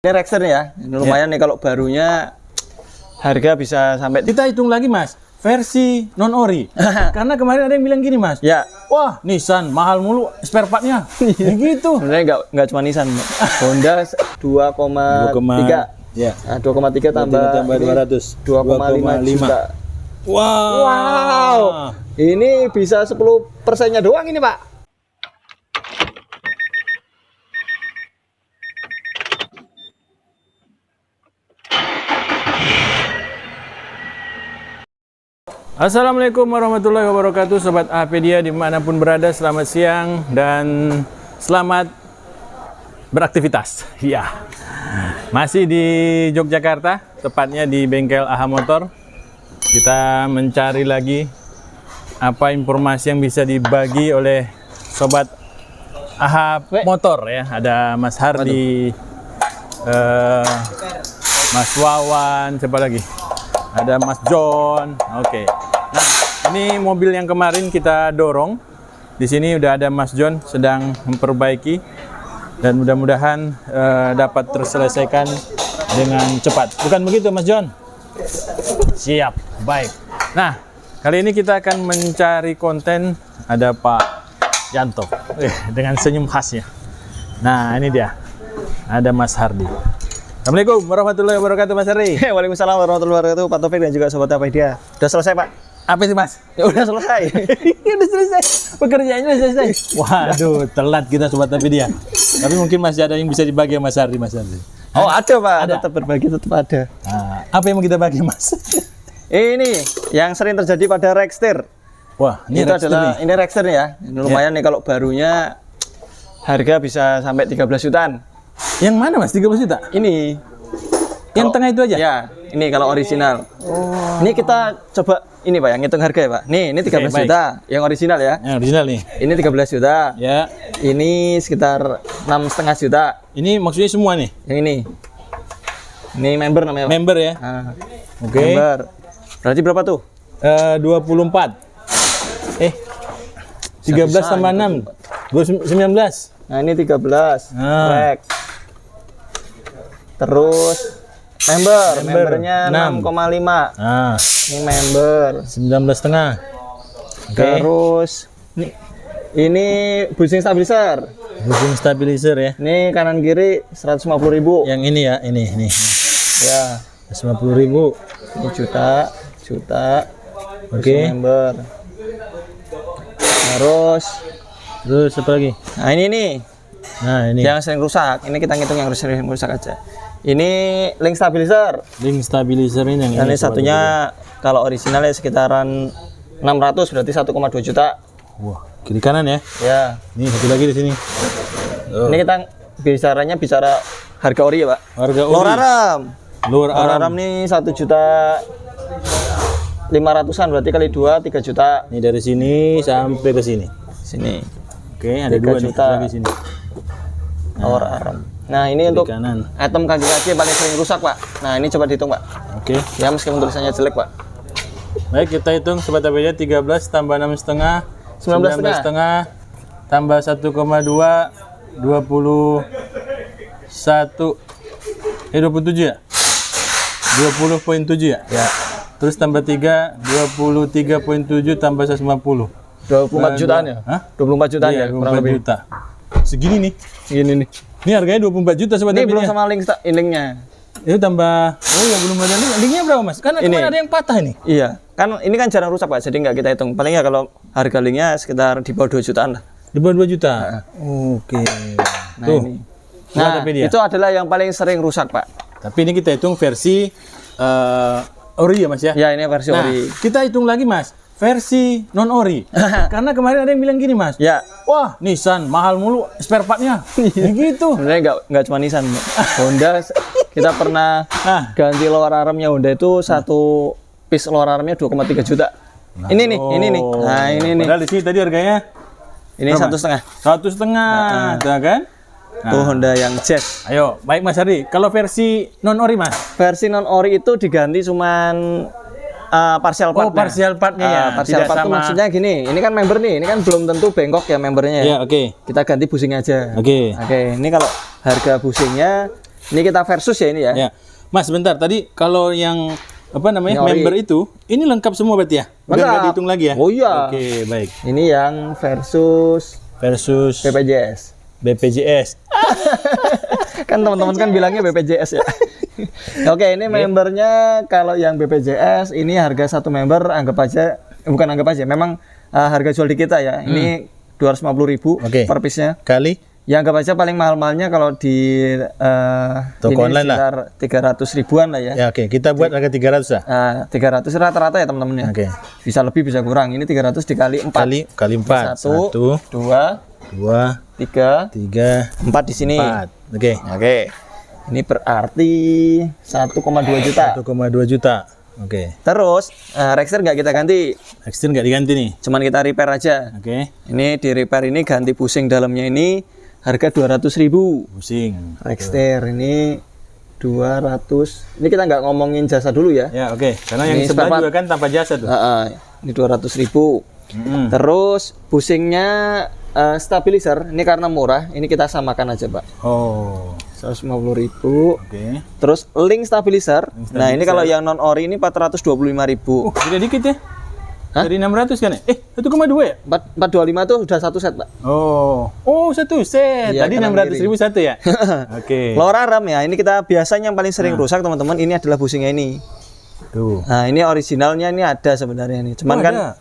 Ini Rexter ya, ini lumayan nih kalau barunya harga bisa sampai. Kita hitung lagi mas, versi non ori. Karena kemarin ada yang bilang gini mas, Ya, wah Nissan mahal mulu spare partnya. Ya gitu. sebenarnya nggak cuma Nissan, Honda 2,3. Ya. Nah, 2,3 tambah 200. 2,5 juta. Wow. Ini bisa 10%-nya doang ini Pak. Assalamualaikum warahmatullahi wabarakatuh, Sobat Apedia dimanapun berada, selamat siang dan selamat beraktivitas. Ya, masih di Yogyakarta, tepatnya di bengkel AHA Motor. Kita mencari lagi apa informasi yang bisa dibagi oleh Sobat AHA Motor ya. Ada Mas Hardi, Mas Wawan, siapa lagi? Ada Mas John. Oke. Nah, ini mobil yang kemarin kita dorong. Di sini udah ada Mas John sedang memperbaiki dan mudah-mudahan dapat terselesaikan dengan cepat. Bukan begitu, Mas John? Siap. Baik. Nah, kali ini kita akan mencari konten. Ada Pak Yanto dengan senyum khasnya. Nah, ini dia. Ada Mas Hardi. Assalamualaikum warahmatullahi wabarakatuh, Mas Hardi. Waalaikumsalam warahmatullahi wabarakatuh, Pak Taufik dan juga Sobat Apedia. Udah selesai Pak? Apa sih Mas? Ya udah selesai. Udah selesai. Pekerjaannya udah selesai. Waduh, telat kita Sobat Apedia. Tapi mungkin masih ada yang bisa dibagi Mas Hardi, Mas Hardi. Oh ada Pak, Ada. tetap berbagi tetap ada. Nah, apa yang mau kita bagi Mas? Ini yang sering terjadi pada Rexter. Wah, ini Itu Rexter adalah nih. ini Rexter ya. Ini lumayan nih kalau barunya harga bisa sampai 13 jutaan. Yang mana Mas? 13 juta? Ini Yang tengah itu aja? ya, ini kalau original. Oh. Ini kita coba ini Pak, yang ngitung harga ya Pak. Nih, ini 13 Oke, baik. juta yang original ya. Yang original nih. Ini 13 juta. Ya. Ini sekitar 6,5 juta. Ini maksudnya semua nih. Yang ini. Ini member namanya Pak. Member ya. Nah, Oke. member. Berarti berapa tuh? 24. 13 Bisa, tambah 6. 19. Nah, ini 13. Ah. Rek. Terus membernya 6. 6,5. Nah, Ini member. 19,5. Oke. Terus ini bushing stabilizer. Bushing stabilizer ya. Ini kanan kiri 150.000. Yang ini ya, ini. Ya, 150.000. ini juta. Oke. Bushing member. Terus apa lagi? nah ini nih Nah, ini. yang sering rusak. Ini kita ngitung yang sering rusak aja. Ini link stabilizer. Link stabilizer ini yang Dan ini Sobat satunya kalau originalnya sekitaran 600, berarti 1,2 juta. Apedia. Wah, kiri kanan ya. Ya. Ini satu lagi di sini. Ini kita bicara harga ori ya, Pak. Harga ori. Lor Aram. Lur Lor Aram. Aram nih 1.500.000-an, berarti kali 2 3 juta. Ini dari sini sampai ke sini. Sini. Oke, ada 3 dua nih juta. lagi sini. Lor Aram. Nah, ini Kiri untuk kanan. item kaki-kaki yang paling sering rusak, Pak. Nah, ini coba dihitung, Pak. Oke. Ya, meskipun tulisannya jelek, Pak. Baik, kita hitung Sobat Apedia 13 tambah 6,5 19,5 tambah 1,2 21 27 ya? 20,7 ya? Ya. Terus tambah 3 23,7 tambah 150. 24 jutaan ya? Hah? 24 jutaan Iya, ya, kurang 24 lebih. juta. Segini nih. Segini nih. Ini harganya 24 juta Sobat Ini belum Apedia. sama linknya. Itu tambah, oh ya belum ada link. Linknya berapa Mas? Kan Ini. kemarin ada yang patah ini. Iya, kan ini kan jarang rusak Pak, jadi nggak kita hitung. Paling ya kalau harga linknya sekitar di bawah 2 jutaan lah. Di bawah 2 juta. Oke. Nah, Tuh. ini. Sobat Nah, Apedia. itu adalah yang paling sering rusak Pak. Tapi ini kita hitung versi ori ya Mas ya? Ya, ini versi Nah, ori. kita hitung lagi Mas, versi non ori. Karena kemarin ada yang bilang gini Mas, Ya, wah Nissan mahal mulu spare partnya. Ya gitu. sebenarnya nggak cuma Nissan, Pak. Honda kita pernah Nah. ganti lower armnya Honda itu satu piece lower armnya 2,3 juta. Ini nih, ini nih. Nah, ini nih. Padahal di sini tadi harganya Ini 1,5. 1,5, kan? Tuh Honda yang Jazz. Ayo, baik Mas Hardi. Kalau versi non ori Mas? Versi non ori itu diganti cuman partial part. Oh, partial partnya ya. Partial Tidak part itu sama. maksudnya gini, ini kan member nih, ini kan belum tentu bengkok ya membernya. Ya, oke. Kita ganti bushing aja. Oke. Oke, ini kalau harga bushingnya Ini kita versus ya ini ya. Ya. Mas, bentar. Tadi kalau yang apa namanya? Yang ori. Member itu, ini lengkap semua berarti ya? Bukan Lengkap. nggak dihitung lagi ya? Oh iya. Oke, baik. Ini yang versus BPJS. BPJS. Kan teman-teman kan bilangnya BPJS ya. Oke, ini membernya kalau yang BPJS ini harga satu member anggap aja bukan anggap aja, memang harga jual di kita ya. Ini 250.000 Oke. per piece-nya. Kali? Ya anggap aja paling mahal-mahalnya kalau di Toko ini online lah. sekitar 300 ribuan lah ya. Ya, oke. Kita buat harga 300 lah. 300 rata-rata ya teman-teman ya. Oke. Bisa lebih bisa kurang. Ini 300 dikali 4. Kali 4. Satu, 1, dua, 2, 3, 3, 4 di sini. 4. Oke. Oke. Ini berarti 1,2 juta. 1,2 juta. Oke. Terus Rexter nggak kita ganti, Extend nggak diganti nih. cuman kita repair aja. Oke. Ini di repair ini ganti busing dalamnya ini harga 200.000. Pusing. Rexter ini 200. Ini kita nggak ngomongin jasa dulu ya. Ya, oke. Karena yang Ini sebelah spare juga kan tanpa jasa tuh. Ini 200.000. Terus busingnya stabilizer ini karena murah, ini kita samakan aja, Pak. Oh. 150.000. Oke. Terus link stabilizer. Nah, ini kalau yang non ori ini 425.000. Beda dikit ya. Hah? Dari 600 kan ya? 1,2 ya? 425 tuh udah satu set, Pak. Oh. Oh, satu set. Iya, Tadi kanan 600.000 satu ya? Oke. Lora ram ya, ini kita biasanya yang paling sering rusak, teman-teman. Ini adalah busingnya ini. Tuh. Nah, ini originalnya ini ada sebenarnya nih. Cuman Oh, kan ada?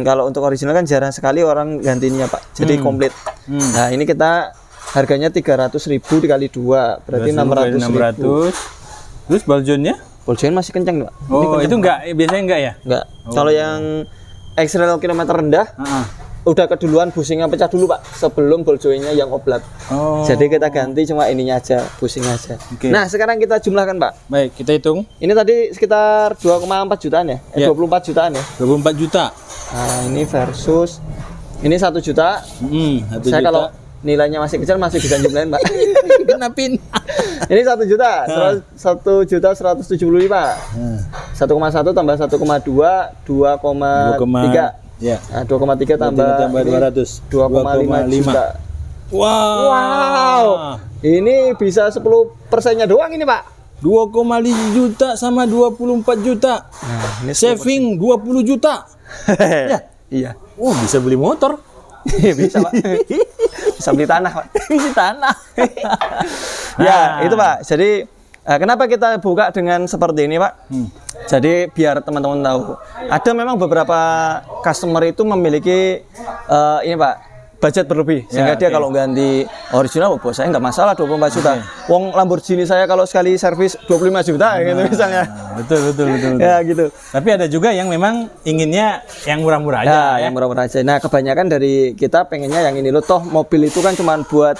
kalau untuk original kan jarang sekali orang gantinya, Pak. Jadi komplit. Nah, ini kita harganya 300.000 dikali 2, berarti 600.000. 600. Terus baljonnya? Boljoin masih kencang, Pak. Oh, itu enggak, biasanya enggak ya? Enggak. Kalau yang X-rail kilometer rendah, Heeh. udah keduluan busingnya pecah dulu, Pak, sebelum boljoinnya yang oblat. Oh. Jadi kita ganti cuma ininya aja, busing aja. Oke. Nah, sekarang kita jumlahkan, Pak. Baik, kita hitung. Ini tadi sekitar 2,4 jutaan ya? Iya. 24 jutaan ya? 24 juta. Nah, ini versus ini 1 juta. 1 Saya juta. kalau nilainya masih kecil masih bisa jumlahin, Pak. Kenapin? Ini 1 juta, 1 juta 175. 1,1 tambah 1,2, 2,3. Ya. Nah, 2,3 tambah 200. 2,5 juta. Wow. Wow. Ini bisa 10%-nya doang ini, Pak. 2,5 juta sama 24 juta. Nah, ini Saving 20 juta. Ya. Iya. Oh, bisa beli motor. Bisa, Pak. Bisa beli tanah, Pak. Bisa tanah. Ya, itu, Pak. Jadi kenapa kita buka dengan seperti ini, Pak? Jadi biar teman-teman tahu, ada memang beberapa customer itu memiliki ini, Pak, budget berlebih, sehingga dia kalau ganti original, bos saya nggak masalah 24 juta. Wong Lamborghini saya kalau sekali servis 25 juta gitu misalnya. Betul. Ya gitu. Tapi ada juga yang memang inginnya yang murah-murah aja. Nah, yang murah-murah aja. Nah, kebanyakan dari kita pengennya yang ini loh, toh mobil itu kan cuma buat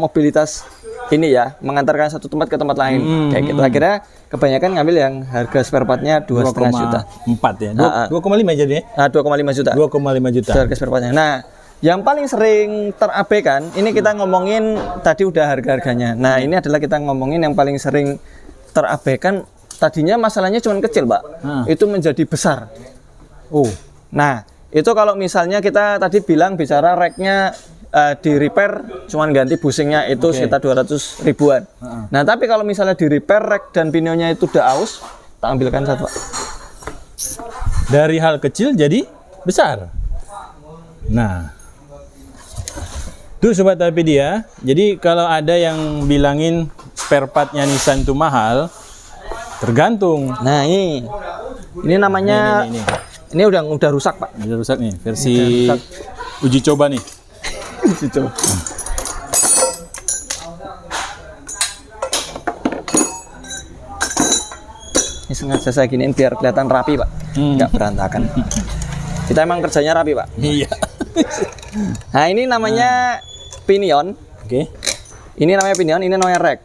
mobilitas ini ya, mengantarkan satu tempat ke tempat lain kayak gitu. Akhirnya kebanyakan ngambil yang harga spare partnya 2,5 juta. 4 ya. 2,5 jadi ya. 2,5 juta. 2,5 juta. Harga spare partnya. Nah, yang paling sering terabaikan, ini kita ngomongin tadi udah harga-harganya. Nah, ini adalah kita ngomongin yang paling sering terabaikan. Tadinya masalahnya cuma kecil, Pak. Itu menjadi besar. Oh. Nah, itu kalau misalnya kita tadi bilang bicara racknya di repair cuman ganti busingnya itu sekitar 200 ribuan. Nah, tapi kalau misalnya di repair rack dan pinionya itu udah aus, kita ambilkan satu, Pak. Dari hal kecil jadi besar. Nah, tuh Sobat Alpedia, jadi kalau ada yang bilangin spare partnya Nissan itu mahal, tergantung. Nah, ini namanya ini udah rusak, Pak. Udah rusak nih, versi uji coba nih. Coba. Ini sengaja saya giniin biar kelihatan rapi, Pak. Nggak berantakan. Kita emang kerjanya rapi, Pak. Iya. Nah, ini namanya pinion. Oke. Ini namanya pinion, ini namanya rack.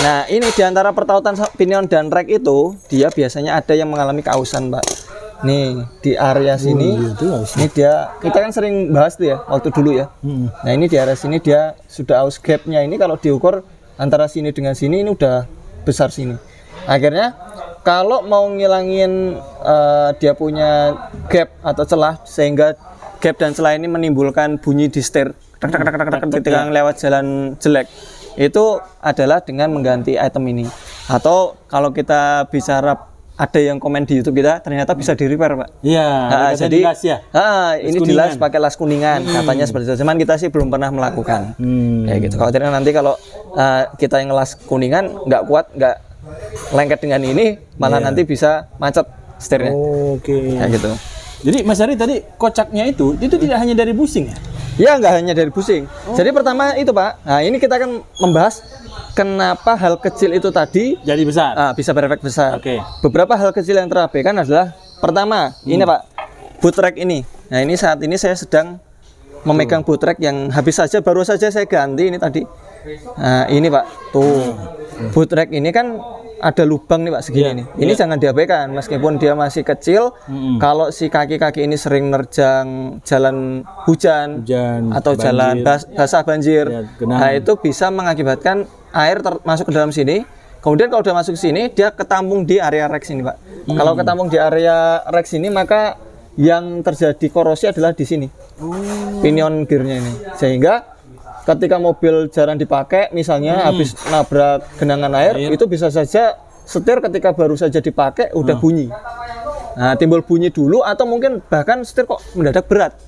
Nah, ini diantara pertautan pinion dan rack itu, dia biasanya ada yang mengalami keausan, Pak. Nih, di area sini, ini dia, kita kan sering bahas tuh ya, waktu dulu ya. Nah, ini di area sini dia sudah aus, gapnya ini kalau diukur antara sini dengan sini, ini udah besar sini. Akhirnya, kalau mau ngilangin dia punya gap atau celah, sehingga gap dan celah ini menimbulkan bunyi di setir, ketika lewat jalan jelek, itu adalah dengan mengganti item ini. Atau kalau kita bicara ada yang komen di YouTube kita ternyata bisa di repair, Pak. Iya, Jadi jelas ya. Ini kuningan. jelas pakai las kuningan, katanya seperti itu. Cuman kita sih belum pernah melakukan. Kayak gitu. Khawatirnya nanti kalau kita yang las kuningan nggak kuat, nggak lengket dengan ini, malah nanti bisa macet setirnya. Oke. Kayak gitu. Jadi Mas Ari tadi kocaknya itu tidak hanya dari busing ya? Ya, nggak hanya dari busing. Jadi pertama itu, Pak. Nah, ini kita akan membahas kenapa hal kecil itu tadi Jadi besar. bisa berefek besar. Oke. Beberapa hal kecil yang terabaikan adalah pertama, ini Pak, boot rack ini. Nah, ini saat ini saya sedang memegang boot rack yang baru saja saya ganti ini tadi. Nah, ini Pak, tuh. Boot rack ini kan ada lubang nih Pak segini nih. Ini jangan diabaikan meskipun dia masih kecil. Kalau si kaki-kaki ini sering nerjang jalan hujan atau banjir. jalan basah banjir. Ya, genangan. Nah, itu bisa mengakibatkan air masuk ke dalam sini. Kemudian kalau udah masuk sini dia ketampung di area rack sini, Pak. Kalau ketampung di area rack sini maka yang terjadi korosi adalah di sini. Pinion gearnya ini. Sehingga ketika mobil jarang dipakai, misalnya habis nabrak genangan air, itu bisa saja setir ketika baru saja dipakai udah bunyi. Nah, timbul bunyi dulu atau mungkin bahkan setir kok mendadak berat.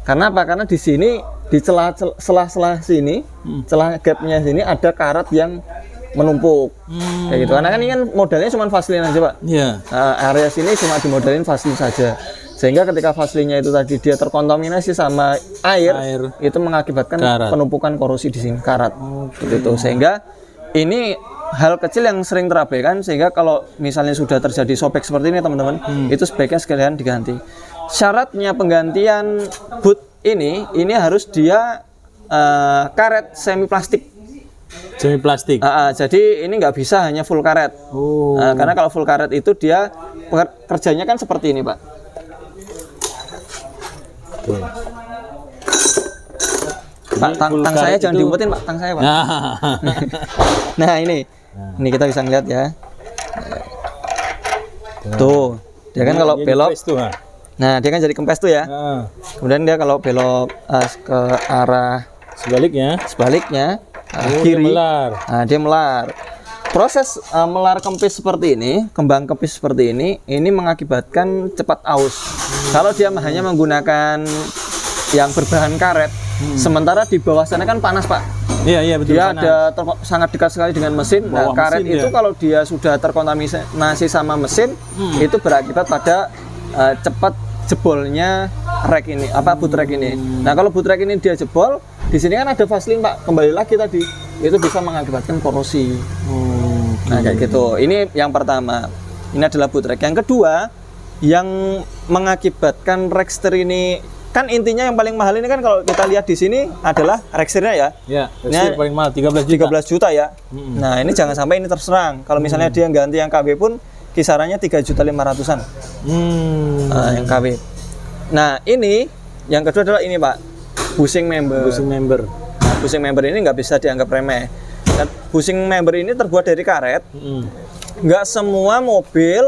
Karena apa? Karena di sini di celah-celah sini, celah gapnya sini ada karat yang menumpuk. Kayak gitu. Karena kan ini kan modalnya cuma Vaseline aja, Pak. Iya. Nah, area sini cuma dimodalin Vaseline saja. Sehingga ketika Vaseline-nya itu tadi dia terkontaminasi sama air. Itu mengakibatkan penumpukan korosi di sini, karat. Gitu. Sehingga ini hal kecil yang sering terabaikan, sehingga kalau misalnya sudah terjadi sobek seperti ini teman-teman, itu sebaiknya sekalian diganti. Syaratnya penggantian boot ini harus dia karet semi plastik. Semi plastik. Jadi ini nggak bisa hanya full karet. Karena kalau full karet itu dia kerjanya kan seperti ini, Pak. Pak, tang saya jangan diumpetin, Pak. Tang saya, Pak. Nah, ini kita bisa ngeliat ya. Tuh, dia kan kalau belok. Nah, dia kan jadi kempes tuh ya. Kemudian dia kalau belok ke arah sebaliknya kiri, dia melar. Proses melar kempis seperti ini, kembang kempis seperti ini mengakibatkan cepat aus. Kalau dia hanya menggunakan yang berbahan karet, sementara di bawah sana kan panas, Pak. Iya betul. Dia ada sangat dekat sekali dengan mesin. Nah, karet itu kalau dia sudah terkontaminasi sama mesin, itu berakibat pada cepat jebolnya rack ini, boot rack ini. Nah, kalau boot rack ini dia jebol, di sini kan ada Vaseline, Pak. Kembali lagi tadi, itu bisa mengakibatkan korosi. Nah, kayak gitu. Ini yang pertama. Ini adalah boot rack. Yang kedua, yang mengakibatkan rack setir ini kan intinya yang paling mahal ini kan kalau kita lihat di sini adalah rack setirnya ya. Iya, rack setir paling mahal 13 juta ya. Nah, ini jangan sampai ini terserang. Kalau misalnya dia ganti yang KW pun kisarannya 3.500.000-an. Yang KW. Nah, ini yang kedua adalah ini, Pak. Bushing member. Nah, bushing member ini nggak bisa dianggap remeh. Dan bushing member ini terbuat dari karet. Nggak semua mobil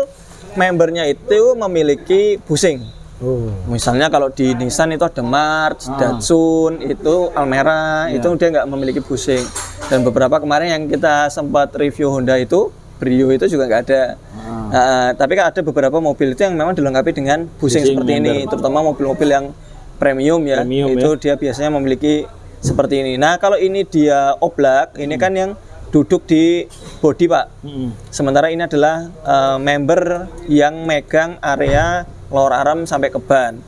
membernya itu memiliki bushing. Misalnya kalau di Nissan itu ada March, Datsun, itu Almera, itu dia nggak memiliki bushing. Dan beberapa kemarin yang kita sempat review Honda itu, Brio itu juga nggak ada. Tapi kan ada beberapa mobil itu yang memang dilengkapi dengan bushing seperti ini, terutama mobil-mobil yang premium ya, dia biasanya memiliki seperti ini. Nah, kalau ini dia oblak, ini kan yang duduk di bodi, Pak. Sementara ini adalah member yang megang area lower arm sampai ke ban.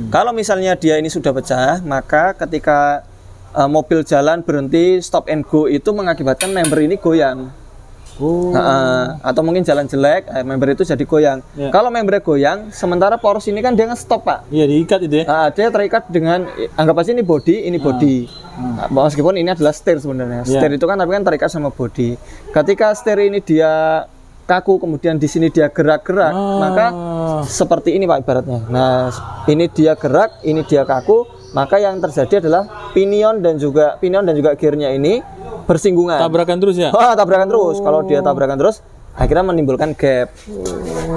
Kalau misalnya dia ini sudah pecah, maka ketika mobil jalan berhenti stop and go itu mengakibatkan member ini goyang. Atau mungkin jalan jelek, member itu jadi goyang. Kalau membernya goyang, sementara poros ini kan dia nge-stop, Pak. Iya, diikat itu ya. Dia terikat dengan, anggap aja ini body, ini body. Meskipun ini adalah setir sebenarnya. Setir itu kan tapi kan terikat sama body. Ketika setir ini dia kaku, kemudian di sini dia gerak-gerak, maka seperti ini, Pak, ibaratnya. Nah, ini dia gerak, ini dia kaku, maka yang terjadi adalah pinion dan juga gearnya ini bersinggungan. Tabrakan terus ya? Tabrakan terus. Kalau dia tabrakan terus, akhirnya menimbulkan gap.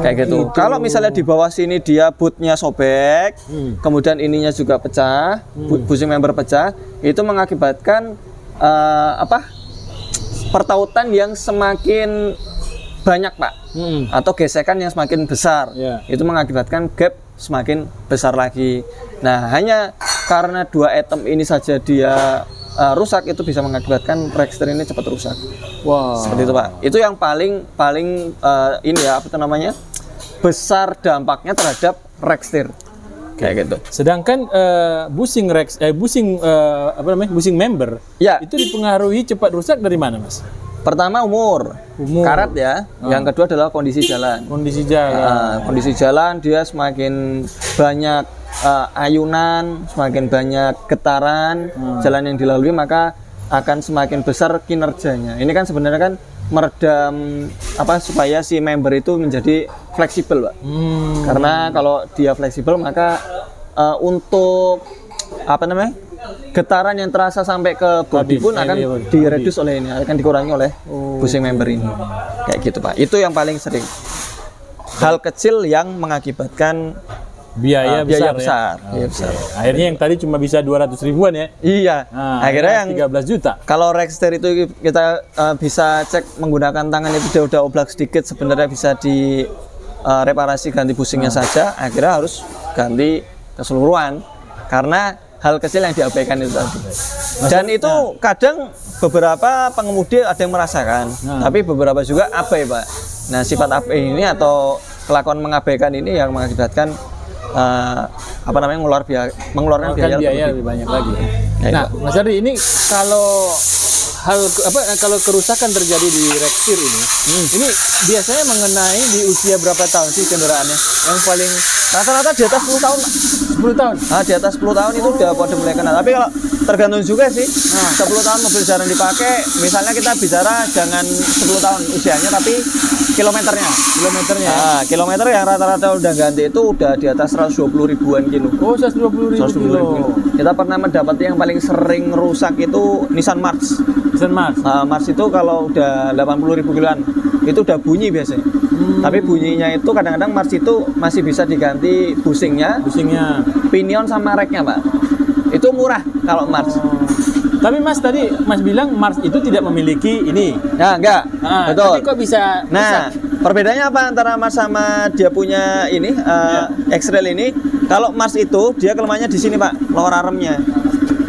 Kayak gitu. Kalau misalnya di bawah sini dia bootnya sobek, kemudian ininya juga pecah, bushing member pecah, itu mengakibatkan pertautan yang semakin banyak Pak, atau gesekan yang semakin besar, itu mengakibatkan gap semakin besar lagi. Nah, hanya karena dua item ini saja dia rusak, itu bisa mengakibatkan Rexter ini cepat rusak. Wow. Seperti itu Pak. Itu yang paling ini ya, apa itu namanya, besar dampaknya terhadap Rexter. Kayak gitu. Sedangkan bushing member itu dipengaruhi cepat rusak dari mana, Mas? Pertama umur. Karat ya. Yang kedua adalah kondisi jalan. Kondisi jalan dia semakin banyak ayunan, semakin banyak getaran jalan yang dilalui, maka akan semakin besar kinerjanya. Ini kan sebenarnya kan meredam supaya si member itu menjadi fleksibel, Pak. Karena kalau dia fleksibel maka untuk getaran yang terasa sampai ke body pun akan direduce oleh ini, akan dikurangi oleh bushing member ini. Kayak gitu Pak. Itu yang paling sering. Hal kecil yang mengakibatkan biaya besar. Akhirnya yang tadi cuma bisa 200 ribuan ya. Iya. Akhirnya yang 13 juta. Kalau Rexter itu kita bisa cek menggunakan tangan, itu dia udah oblak sedikit, sebenarnya bisa di reparasi, ganti bushingnya saja. Akhirnya harus ganti keseluruhan karena hal kecil yang diabaikan itu tadi. Dan itu kadang beberapa pengemudi ada yang merasakan, tapi beberapa juga abai, Pak. Nah, sifat abai ini atau kelakuan mengabaikan ini yang mengakibatkan mengeluarkan biaya lebih banyak lagi. Nah, Mas Ardi, ini kalau kalau kerusakan terjadi di Rexter ini biasanya mengenai di usia berapa tahun sih kendaraannya? Yang paling rata-rata di atas 10 tahun. 10 tahun? Di atas 10 tahun itu udah pada mulai kena. Tapi kalau tergantung juga sih, 10 tahun mobil jarang dipakai. Misalnya kita bicara jangan 10 tahun usianya, tapi kilometernya. Kilometer yang rata-rata udah ganti itu udah di atas 120 ribuan kilo. Oh, 120 ribu kilo. Kita pernah mendapati yang paling sering rusak itu Nissan March. Mars itu kalau udah 80 ribu kiloan itu udah bunyi biasanya. Tapi bunyinya itu kadang-kadang Mars itu masih bisa diganti bushingnya, pinion sama reknya, Pak. Itu murah kalau Mars. Tapi Mas tadi Mas bilang Mars itu tidak memiliki ini. Nah, enggak. Betul. Tapi kok bisa? Nah, perbedaannya apa antara Mars sama dia punya ini X-Rail ini? Kalau Mars itu dia kelemahannya di sini, Pak, lower armnya.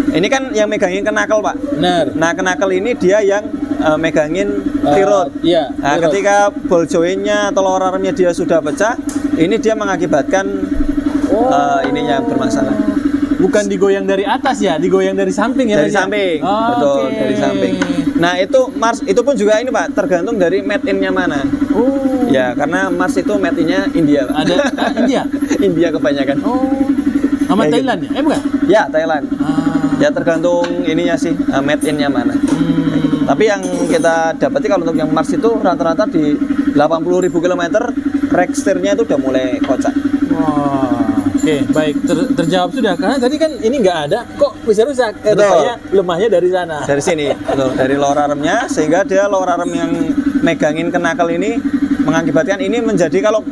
Ini kan yang megangin kenakel, Pak. Benar. Nah, kenakel ini dia yang megangin tirot. Nah, ketika ball joint-nya atau lower arm-nya dia sudah pecah, ini dia mengakibatkan ininya bermasalah. Bukan digoyang dari atas ya, digoyang dari samping ya? Dari samping, betul, dari samping. Nah, itu Mars itu pun juga ini, Pak, tergantung dari made in-nya mana. Ya, karena Mars itu made in-nya India, Pak. Ada India? India kebanyakan. Sama Thailand ya? Bukan? Ya, Thailand. Ya, tergantung ininya sih, made in-nya mana. Tapi yang kita dapati kalau untuk yang Mars itu rata-rata di 80 ribu kilometer, Rexter-nya itu udah mulai kocak. Oke, baik, terjawab sudah. Karena tadi kan ini nggak ada, kok bisa rusak? Rupanya lemahnya dari sana. Dari sini, betul. Dari lower arm-nya, sehingga dia lower arm yang megangin kenakel ini mengakibatkan ini menjadi, kalau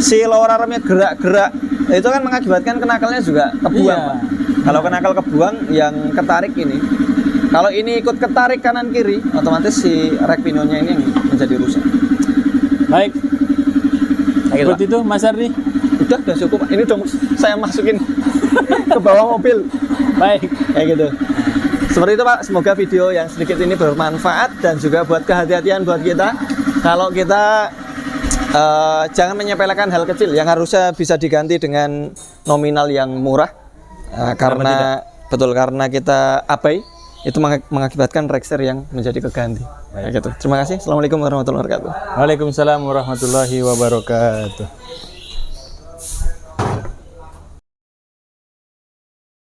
si lower arm-nya gerak-gerak, itu kan mengakibatkan kenakelnya juga kebuang, Pak. Kalau kenakel kebuang, yang ketarik ini, kalau ini ikut ketarik kanan kiri, otomatis si rek pinionnya ini yang menjadi rusak. Baik. Seperti itu, Mas Ardi. Udah cukup. Ini udah saya masukin ke bawah mobil. Baik, kayak gitu. Seperti itu, Pak. Semoga video yang sedikit ini bermanfaat dan juga buat kehati-hatian buat kita. Kalau kita jangan menyepelekan hal kecil yang harusnya bisa diganti dengan nominal yang murah. Karena kita abai, itu mengakibatkan Rexter yang menjadi keganti. Kayak gitu. Terima kasih. Assalamualaikum warahmatullahi wabarakatuh. Waalaikumsalam warahmatullahi wabarakatuh.